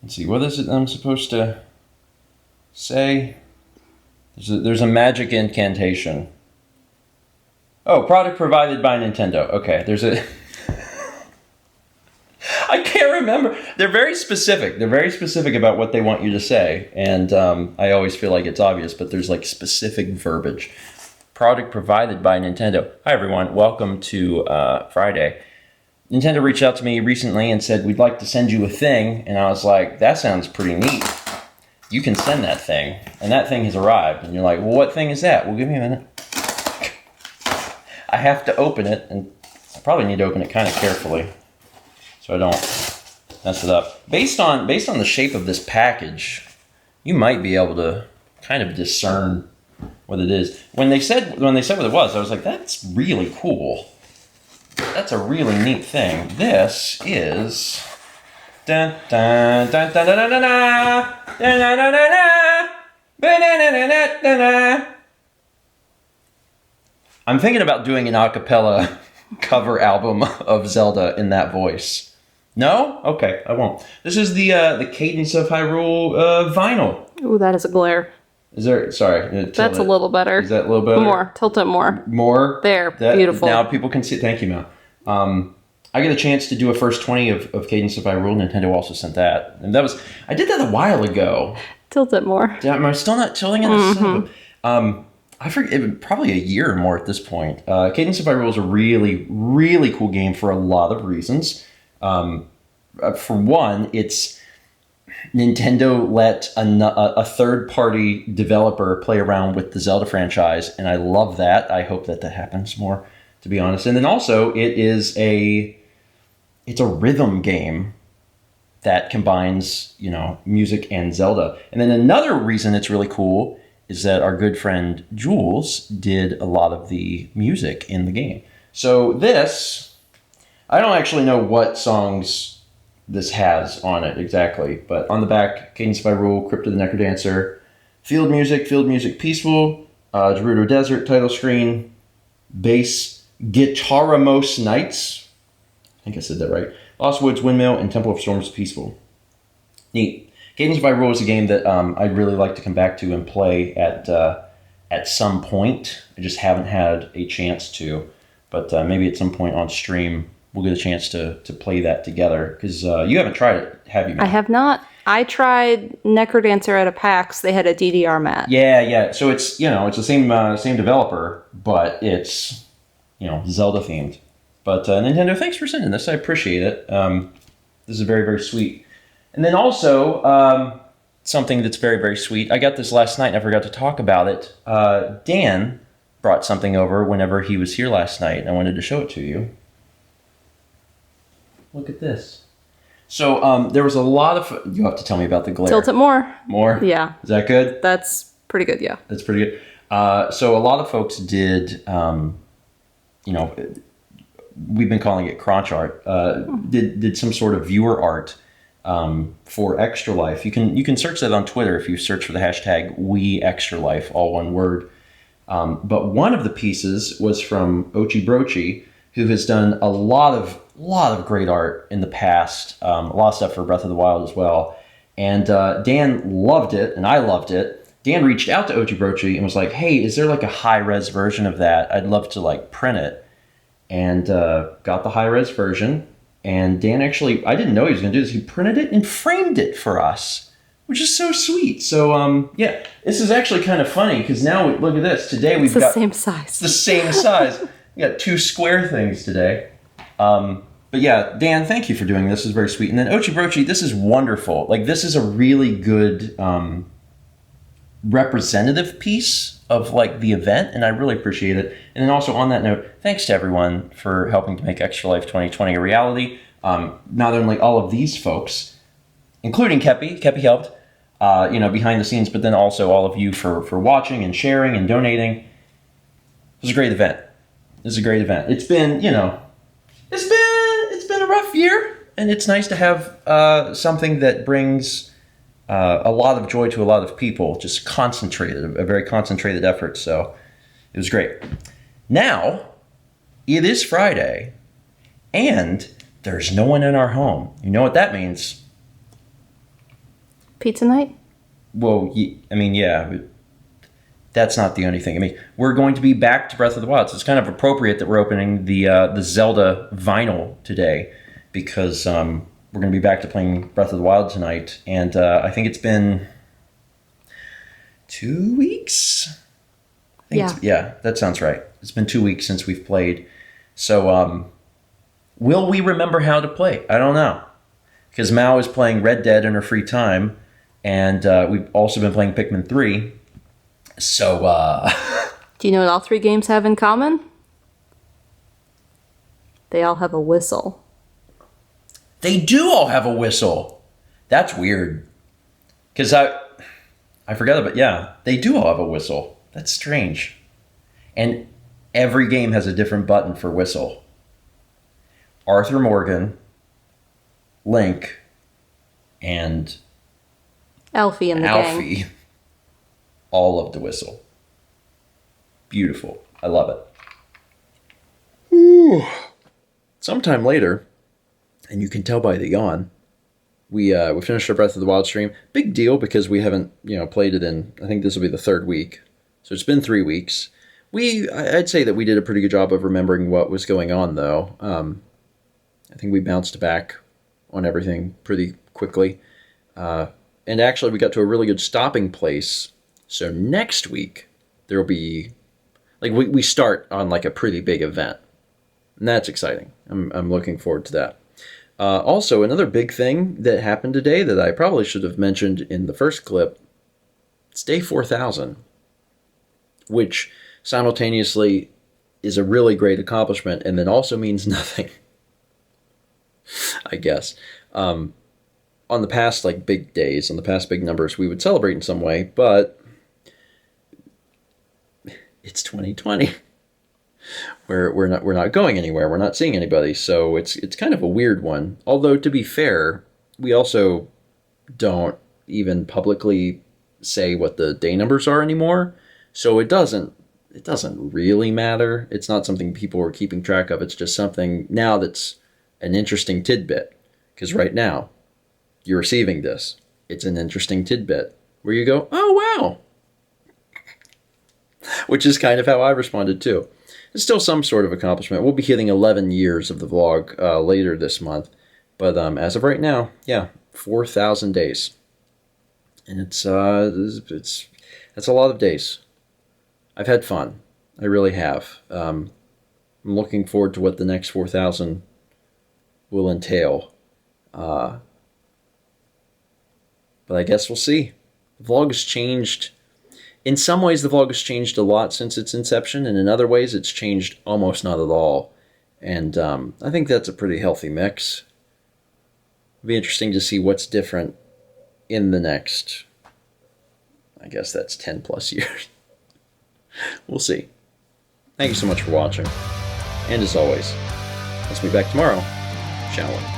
Let's see, what is it I'm supposed to say? There's a magic incantation. Oh, product provided by Nintendo. Okay, there's a... I can't remember. They're very specific. They're very specific about what they want you to say. And I always feel like it's obvious, but there's like specific verbiage. Product provided by Nintendo. Hi, everyone. Welcome to Friday. Nintendo reached out to me recently and said, we'd like to send you a thing. And I was like, that sounds pretty neat. You can send that thing. And that thing has arrived. And you're like, well, what thing is that? Well, give me a minute. I have to open it. And I probably need to open it kind of carefully so I don't mess it up. Based on the shape of this package, you might be able to kind of discern what it is. When they said what it was, I was like, that's really cool. That's a really neat thing. This is dun dun dun dun dun dun dun dun dun dun dun. I'm thinking about doing an a cappella cover album of Zelda in that voice. No? Okay, I won't. This is the Cadence of Hyrule vinyl. Ooh, that is a glare. Is there? Sorry. That's a little better. Is that a little better? More. Tilt it more. More? There. Beautiful. Now people can see. Thank you, Mel. I get a chance to do a first 20 of Cadence of Hyrule. Nintendo also sent that. And I did that a while ago. Tilt it more. Am I still not tilting it? Mm-hmm. I forget, probably a year or more at this point. Cadence of Hyrule is a really, really cool game for a lot of reasons. For one, it's Nintendo let a third-party developer play around with the Zelda franchise, and I love that. I hope that happens more, to be honest. And then also, it's a rhythm game that combines, music and Zelda. And then another reason it's really cool is that our good friend Jules did a lot of the music in the game. So this, I don't actually know what songs this has on it exactly, but on the back, Cadence of Hyrule, Crypt of the Necrodancer, Field Music, Peaceful, Gerudo Desert, title screen, bass, Guitaramos Nights, I think I said that right, Lost Woods Windmill, and Temple of Storms Peaceful. Neat. Cadence of Hyrule is a game that I'd really like to come back to and play at some point. I just haven't had a chance to, but maybe at some point on stream we'll get a chance to play that together, because you haven't tried it, have you, Matt? I have not. I tried Necrodancer at a PAX. They had a DDR mat. Yeah. So it's it's the same developer, but it's Zelda themed. But Nintendo, thanks for sending this. I appreciate it. This is very, very sweet. And then also, something that's very, very sweet. I got this last night and I forgot to talk about it. Dan brought something over whenever he was here last night, and I wanted to show it to you. Look at this. So there was a lot of... You have to tell me about the glare. Tilt it more. More? Yeah. Is that good? That's pretty good, yeah. That's pretty good. So a lot of folks did, we've been calling it crotch art, did some sort of viewer art for Extra Life. You can search that on Twitter if you search for the hashtag #WeExtraLife, all one word. But one of the pieces was from Ochi Brochi, who has done a lot of great art in the past, a lot of stuff for Breath of the Wild as well. And Dan loved it, and I loved it. Dan reached out to Ochi Brochi and was like, hey, is there like a high-res version of that? I'd love to like print it. And got the high-res version. And Dan actually, I didn't know he was going to do this. He printed it and framed it for us, which is so sweet. So, this is actually kind of funny because now, look at this. Today we've got... It's the same size. It's the same size. We got two square things today. But yeah, Dan, thank you for doing this. This is very sweet. And then Ochi Brochi, this is wonderful. Like, this is a really good representative piece of like the event, and I really appreciate it. And then also on that note, thanks to everyone for helping to make Extra Life 2020 a reality. Not only all of these folks, including Kepi helped, behind the scenes, but then also all of you for watching and sharing and donating. It was a great event. It's been, it's been a rough year, and it's nice to have something that brings a lot of joy to a lot of people, just concentrated, a very concentrated effort. So it was great. Now, it is Friday, and there's no one in our home. You know what that means? Pizza night? Well, I mean, yeah, but that's not the only thing. I mean, we're going to be back to Breath of the Wild, so it's kind of appropriate that we're opening the Zelda vinyl today because we're going to be back to playing Breath of the Wild tonight, and I think it's been 2 weeks. Yeah, that sounds right. It's been 2 weeks since we've played. So, will we remember how to play? I don't know. Because Mao is playing Red Dead in her free time, and we've also been playing Pikmin 3. So, Do you know what all 3 games have in common? They all have a whistle. they do all have a whistle. That's weird. Because I forgot about, yeah, they do all have a whistle. That's strange. And every game has a different button for whistle. Arthur Morgan, Link, and Alfie and the gang. Alfie all love the whistle. Beautiful. I love it. Ooh. Sometime later, and you can tell by the yawn, we finished our Breath of the Wild stream. Big deal because we haven't played it in, I think this will be the 3rd week. So it's been 3 weeks. I'd say that we did a pretty good job of remembering what was going on, though. I think we bounced back on everything pretty quickly. And actually, we got to a really good stopping place. So next week, there will be... we start on, a pretty big event. And that's exciting. I'm looking forward to that. Also, another big thing that happened today that I probably should have mentioned in the first clip, it's day 4,000. Which simultaneously is a really great accomplishment and then also means nothing, I guess. On the past big days, on the past big numbers, we would celebrate in some way, but it's 2020. We're not going anywhere. We're not seeing anybody, so it's kind of a weird one. Although to be fair, we also don't even publicly say what the day numbers are anymore. So it doesn't really matter. It's not something people are keeping track of. It's just something now that's an interesting tidbit. Because right now, you're receiving this. It's an interesting tidbit where you go, oh, wow. Which is kind of how I responded too. It's still some sort of accomplishment. We'll be hitting 11 years of the vlog later this month. But as of right now, yeah, 4,000 days. And it's that's a lot of days. I've had fun. I really have. I'm looking forward to what the next 4,000 will entail. But I guess we'll see. The vlog has changed. In some ways, the vlog has changed a lot since its inception, and in other ways, it's changed almost not at all. And I think that's a pretty healthy mix. It'll be interesting to see what's different in the next, I guess that's 10 plus years. We'll see. Thank you so much for watching. And as always, let's be back tomorrow, shall we?